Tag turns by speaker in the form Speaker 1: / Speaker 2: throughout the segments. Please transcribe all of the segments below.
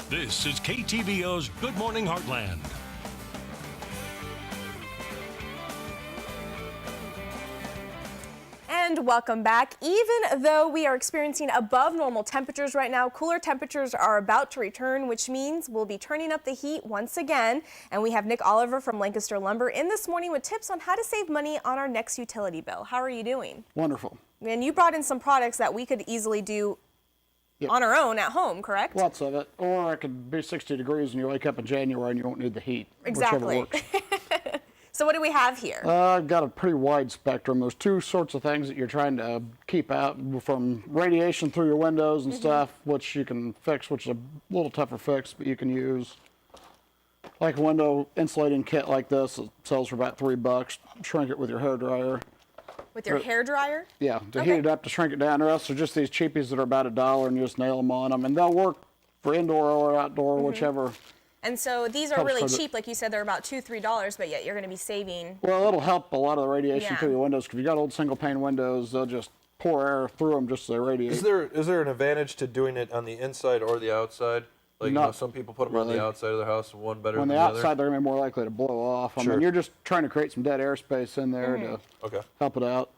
Speaker 1: This is KTVO's Good Morning Heartland.
Speaker 2: And welcome back. Even though we are experiencing above normal temperatures right now, cooler temperatures are about to return, which means we'll be turning up the heat once again. And we have Nick Oliver from Lancaster Lumber in this morning with tips on how to save money on our next utility bill. How are you doing?
Speaker 3: Wonderful.
Speaker 2: And you brought in some products that we could easily do on our own at home, correct?
Speaker 3: Lots of it. Or it could be 60 degrees and you wake up in January and you won't need the heat.
Speaker 2: Exactly.
Speaker 3: Whichever works.
Speaker 2: So what do we have here?
Speaker 3: I've got a pretty wide spectrum. There's two sorts of things that you're trying to keep out, from radiation through your windows and stuff, which you can fix, which is a little tougher fix, but you can use. Like a window insulating kit like this, it sells for about $3. Shrink it with your hair dryer.
Speaker 2: With your hair dryer?
Speaker 3: Yeah, to heat it up, to shrink it down. The rest are just these cheapies that are about $1 and you just nail them on them. And they'll work for indoor or outdoor, whichever.
Speaker 2: And so these are really cheap, like you said, they're about $2, $3, but yet you're going to be saving.
Speaker 3: Well, it'll help a lot of the radiation through your windows. If you got old single pane windows, they'll just pour air through them just so they radiate.
Speaker 4: Is there an advantage to doing it on the inside or the outside? Like, you know, some people put them on the outside of their house, one better than the other.
Speaker 3: On the outside, they're going to be more likely to blow off. I mean, you're just trying to create some dead airspace in there to help it out.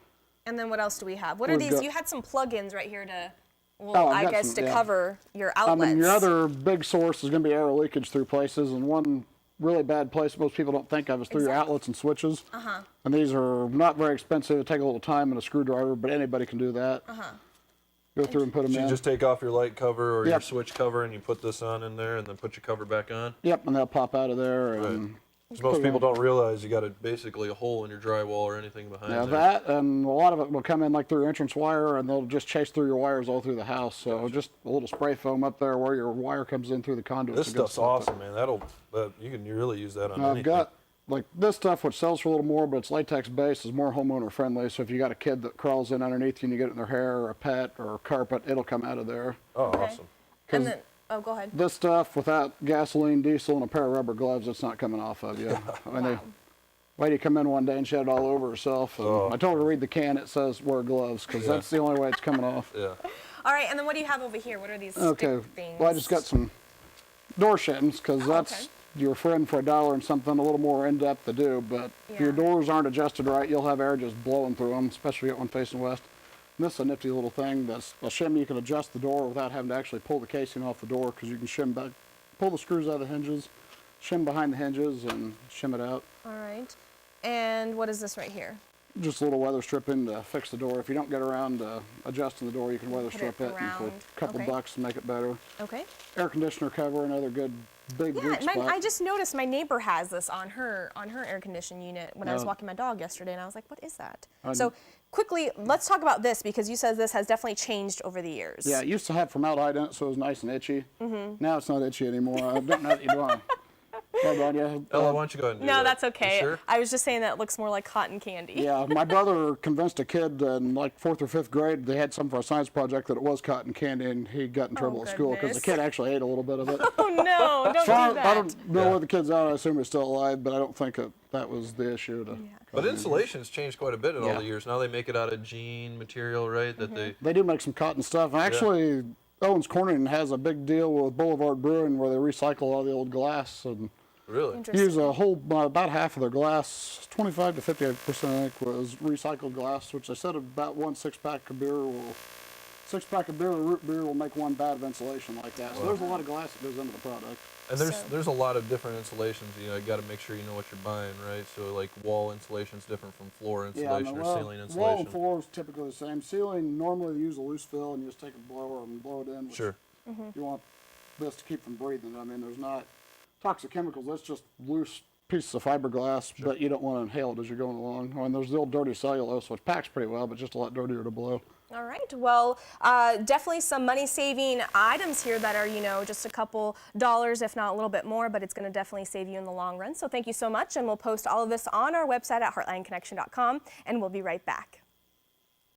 Speaker 2: And then what else do we have? What are these? You had some plug-ins right here to, well, I guess to cover your outlets.
Speaker 3: I mean, your other big source is going to be air leakage through places, and one really bad place most people don't think of is through your outlets and switches. And these are not very expensive. It take a little time and a screwdriver, but anybody can do that. Go through and put them in.
Speaker 4: You just take off your light cover or your switch cover, and you put this on in there, and then put your cover back on?
Speaker 3: Yep, and they'll pop out of there. And
Speaker 4: most people don't realize you got basically a hole in your drywall or anything behind there.
Speaker 3: That, and a lot of it will come in like through your entrance wire, and they'll just chase through your wires all through the house. So just a little spray foam up there where your wire comes in through the conduit.
Speaker 4: This stuff's awesome, man. You can really use that on anything.
Speaker 3: I've got like this stuff, which sells for a little more, but it's latex based, is more homeowner friendly. So if you got a kid that crawls in underneath you and you get it in their hair or a pet or a carpet, it'll come out of there.
Speaker 4: Oh, awesome.
Speaker 2: And then, go ahead.
Speaker 3: This stuff, without gasoline, diesel, and a pair of rubber gloves, it's not coming off of you. I mean, Lady come in one day and she had it all over herself. And I told her to read the can. It says wear gloves, because that's the only way it's coming off.
Speaker 2: All right, and then what do you have over here? What are these stick things?
Speaker 3: Well, I just got some door shims, because that's your friend for $1 and something a little more in-depth to do. But if your doors aren't adjusted right, you'll have air just blowing through them, especially if you got one facing west. And this is a nifty little thing. That's a shim. You can adjust the door without having to actually pull the casing off the door, because you can shim back, pull the screws out of the hinges, shim behind the hinges, and shim it out.
Speaker 2: All right. And what is this right here?
Speaker 3: Just a little weather stripping to fix the door. If you don't get around to adjusting the door, you can weather strip it and for a couple bucks to make it better.
Speaker 2: Okay.
Speaker 3: Air conditioner cover, another good big weak spot.
Speaker 2: I just noticed my neighbor has this on her air conditioning unit when I was walking my dog yesterday, and I was like, what is that? So quickly, let's talk about this, because you said this has definitely changed over the years.
Speaker 3: Yeah, it used to have formaldehyde in it, so it was nice and itchy. Now it's not itchy anymore. I don't know that you'd want to.
Speaker 4: Ella, why don't you go ahead and do that?
Speaker 2: No, that's okay.
Speaker 4: You sure?
Speaker 2: I was just saying that it looks more like cotton candy.
Speaker 3: Yeah, my brother convinced a kid in like 4th or 5th grade, they had some for a science project, that it was cotton candy, and he got in trouble at school because the kid actually ate a little bit of it.
Speaker 2: Oh no, don't do that.
Speaker 3: I don't know where the kid's at. I assume he's still alive, but I don't think that was the issue.
Speaker 4: But insulation's changed quite a bit in all the years. Now they make it out of jean material, right?
Speaker 3: They do make some cotton stuff. And actually, Owens Corning has a big deal with Boulevard Brewing where they recycle all the old glass and
Speaker 4: really
Speaker 3: use a whole, about half of their glass, 25 to 50%, I think, was recycled glass, which they said about one six-pack of beer or root beer will make one bat of insulation like that. So there's a lot of glass that goes into the product.
Speaker 4: And there's a lot of different insulations. You know, you got to make sure you know what you're buying, right? So like wall insulation is different from floor insulation or ceiling insulation.
Speaker 3: Wall and floor is typically the same. Ceiling, normally they use a loose fill and you just take a blower and blow it in. Which you want this to keep from breathing. I mean, there's not toxic chemicals. That's just loose pieces of fiberglass, but you don't want to inhale it as you're going along. I mean, there's the old dirty cellulose, which packs pretty well, but just a lot dirtier to blow.
Speaker 2: All right. Well, definitely some money-saving items here that are, you know, just a couple dollars, if not a little bit more, but it's going to definitely save you in the long run. So thank you so much, and we'll post all of this on our website at heartlandconnection.com, and we'll be right back.